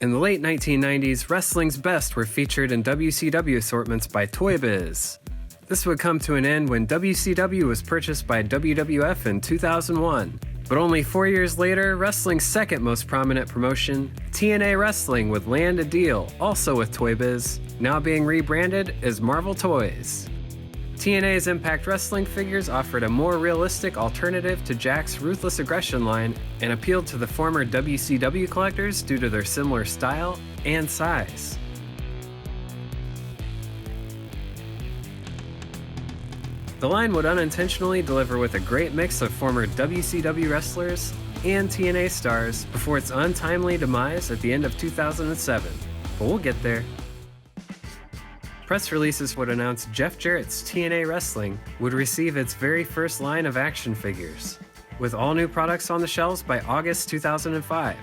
In the late 1990s, wrestling's best were featured in WCW assortments by Toy Biz. This would come to an end when WCW was purchased by WWF in 2001. But only 4 years later, wrestling's second most prominent promotion, TNA Wrestling, would land a deal, also with Toy Biz, now being rebranded as Marvel Toys. TNA's Impact Wrestling figures offered a more realistic alternative to Jack's Ruthless Aggression line and appealed to the former WCW collectors due to their similar style and size. The line would unintentionally deliver with a great mix of former WCW wrestlers and TNA stars before its untimely demise at the end of 2007. But we'll get there. Press releases would announce Jeff Jarrett's TNA Wrestling would receive its very first line of action figures, with all new products on the shelves by August 2005.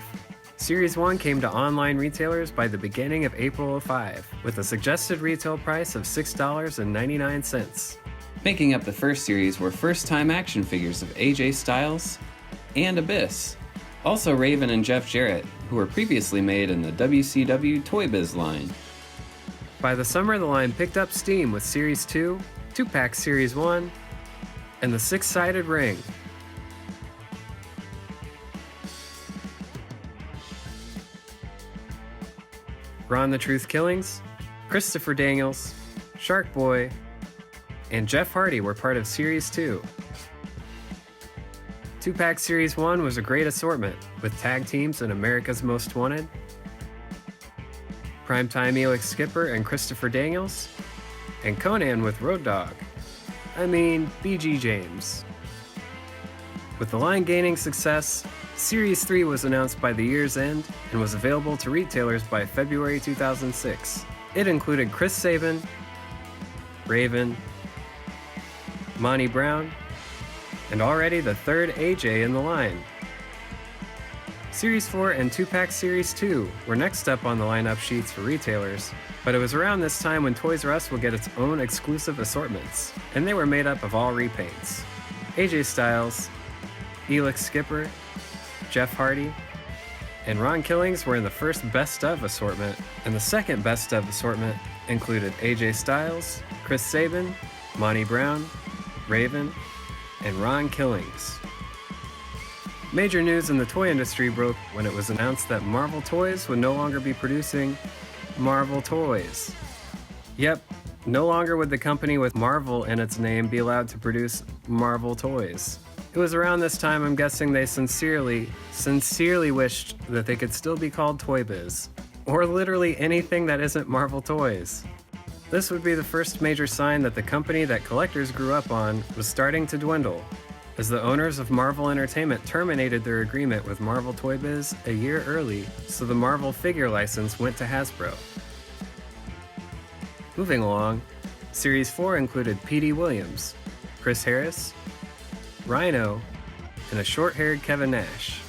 Series 1 came to online retailers by the beginning of April of 2005, with a suggested retail price of $6.99. Making up the first series were first-time action figures of AJ Styles and Abyss, also Raven and Jeff Jarrett, who were previously made in the WCW Toy Biz line. By the summer, the line picked up steam with Series 2, 2-Pack Series 1, and the six-sided ring. Ron the Truth Killings, Christopher Daniels, Shark Boy, and Jeff Hardy were part of Series 2. 2-Pack Series 1 was a great assortment, with tag teams in America's Most Wanted, Primetime Elix Skipper and Christopher Daniels, and Conan with Road Dogg. BG James. With the line gaining success, Series 3 was announced by the year's end and was available to retailers by February 2006. It included Chris Sabin, Raven, Monty Brown, and already the third AJ in the line. Series 4 and 2-Pack Series 2 were next up on the lineup sheets for retailers, but it was around this time when Toys R Us would get its own exclusive assortments, and they were made up of all repaints. AJ Styles, Elix Skipper, Jeff Hardy, and Ron Killings were in the first Best Of assortment, and the second Best Of assortment included AJ Styles, Chris Sabin, Monty Brown, Raven, and Ron Killings. Major news in the toy industry broke when it was announced that Marvel Toys would no longer be producing Marvel Toys. Yep, no longer would the company with Marvel in its name be allowed to produce Marvel Toys. It was around this time I'm guessing they sincerely wished that they could still be called Toy Biz, or literally anything that isn't Marvel Toys. This would be the first major sign that the company that collectors grew up on was starting to dwindle, as the owners of Marvel Entertainment terminated their agreement with Marvel Toy Biz a year early, so the Marvel figure license went to Hasbro. Moving along, Series 4 included P.D. Williams, Chris Harris, Rhino, and a short-haired Kevin Nash.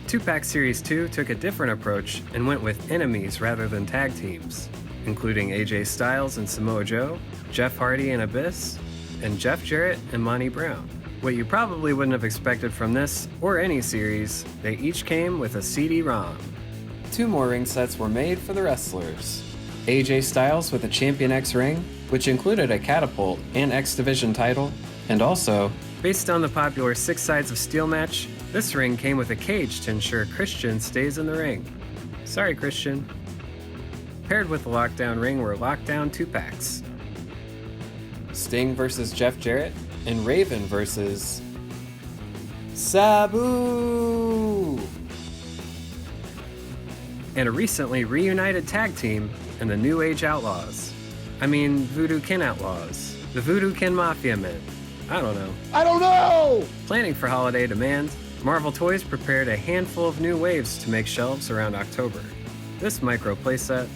2-Pack Series 2 took a different approach and went with enemies rather than tag teams, including AJ Styles and Samoa Joe, Jeff Hardy and Abyss, and Jeff Jarrett and Monty Brown. What you probably wouldn't have expected from this, or any series, they each came with a CD-ROM. 2 more ring sets were made for the wrestlers. AJ Styles with a Champion X ring, which included a catapult and X Division title, and also, based on the popular 6 Sides of Steel match, this ring came with a cage to ensure Christian stays in the ring. Sorry, Christian. Paired with the Lockdown ring were Lockdown 2-Packs. Sting versus Jeff Jarrett, and Raven versus Sabu! And a recently reunited tag team in the New Age Outlaws. Voodoo Kin Outlaws. The Voodoo Kin Mafia men. I don't know. Planning for holiday demand, Marvel Toys prepared a handful of new waves to make shelves around October. This micro playset,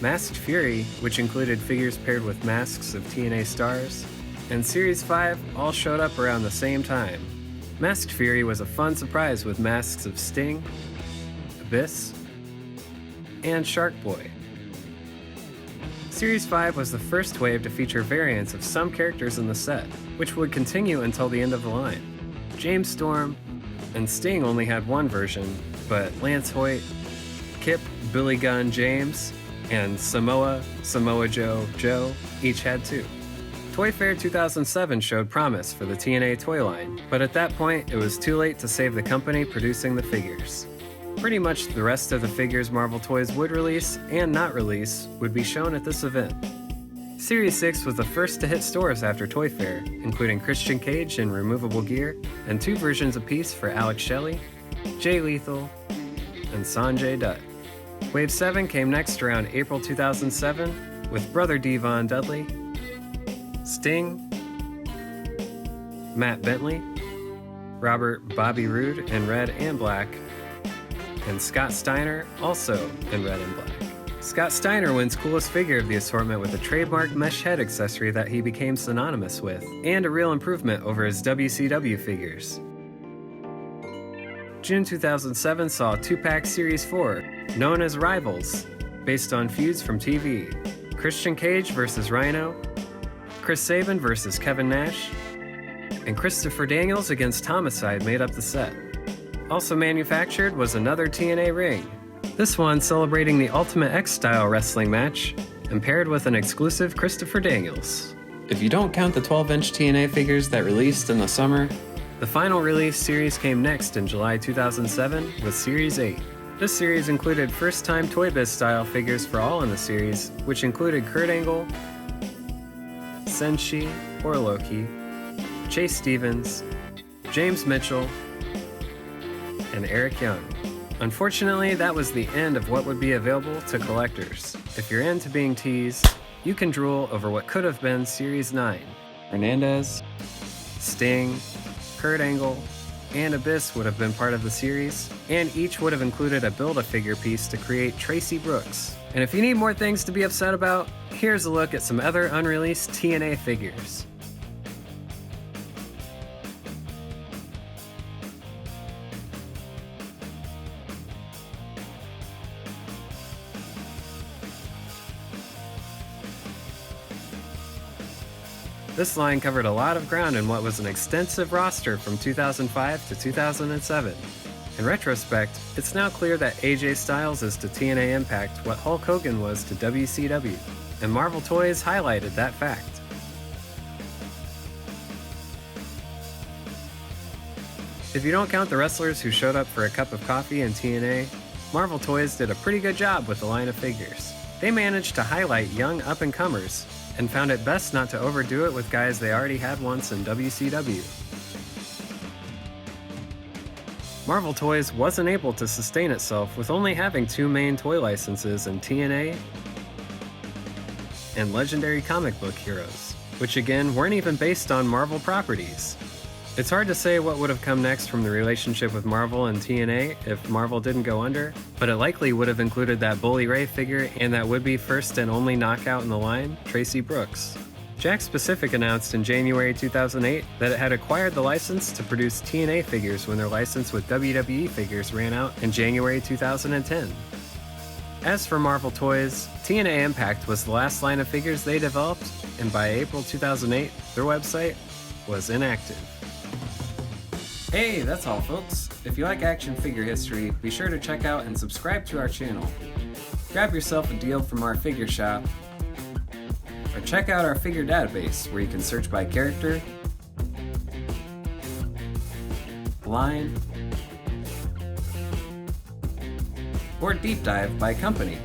Masked Fury, which included figures paired with masks of TNA stars, and Series 5 all showed up around the same time. Masked Fury was a fun surprise with masks of Sting, Abyss, and Shark Boy. Series 5 was the first wave to feature variants of some characters in the set, which would continue until the end of the line. James Storm, and Sting only had one version, but Lance Hoyt, Kip Billy Gunn James, and Samoa Joe each had two. Toy Fair 2007 showed promise for the TNA toy line, but at that point it was too late to save the company producing the figures. Pretty much the rest of the figures Marvel Toys would release and not release would be shown at this event. Series 6 was the first to hit stores after Toy Fair, including Christian Cage in removable gear, and two versions apiece for Alex Shelley, Jay Lethal, and Sanjay Dutt. Wave 7 came next around April 2007 with Brother Devon Dudley, Sting, Matt Bentley, Robert Bobby Roode in red and black, and Scott Steiner also in red and black. Scott Steiner wins coolest figure of the assortment with a trademark mesh head accessory that he became synonymous with, and a real improvement over his WCW figures. June 2007 saw a 2-pack Series 4, known as Rivals, based on feuds from TV. Christian Cage vs. Rhino, Chris Sabin vs. Kevin Nash, and Christopher Daniels against Homicide made up the set. Also manufactured was another TNA ring, this one celebrating the Ultimate X-Style wrestling match, and paired with an exclusive Christopher Daniels. If you don't count the 12-inch TNA figures that released in the summer, the final release series came next in July 2007 with Series 8. This series included first-time ToyBiz style figures for all in the series, which included Kurt Angle, Senshi or Loki, Chase Stevens, James Mitchell, and Eric Young. Unfortunately, that was the end of what would be available to collectors. If you're into being teased, you can drool over what could have been Series 9. Hernandez, Sting, Kurt Angle, and Abyss would have been part of the series, and each would have included a Build-A-Figure piece to create Tracy Brooks. And if you need more things to be upset about, here's a look at some other unreleased TNA figures. This line covered a lot of ground in what was an extensive roster from 2005 to 2007. In retrospect, it's now clear that AJ Styles is to TNA Impact what Hulk Hogan was to WCW, and Marvel Toys highlighted that fact. If you don't count the wrestlers who showed up for a cup of coffee in TNA, Marvel Toys did a pretty good job with the line of figures. They managed to highlight young up-and-comers, and found it best not to overdo it with guys they already had once in WCW. Marvel Toys wasn't able to sustain itself with only having two main toy licenses in TNA and Legendary Comic Book Heroes, which again weren't even based on Marvel properties. It's hard to say what would have come next from the relationship with Marvel and TNA if Marvel didn't go under, but it likely would have included that Bully Ray figure and that would-be first and only knockout in the line, Tracy Brooks. Jakks Pacific announced in January 2008 that it had acquired the license to produce TNA figures when their license with WWE figures ran out in January 2010. As for Marvel Toys, TNA Impact was the last line of figures they developed, and by April 2008, their website was inactive. Hey, that's all folks. If you like action figure history, be sure to check out and subscribe to our channel. Grab yourself a deal from our figure shop, or check out our figure database where you can search by character, line, or deep dive by company.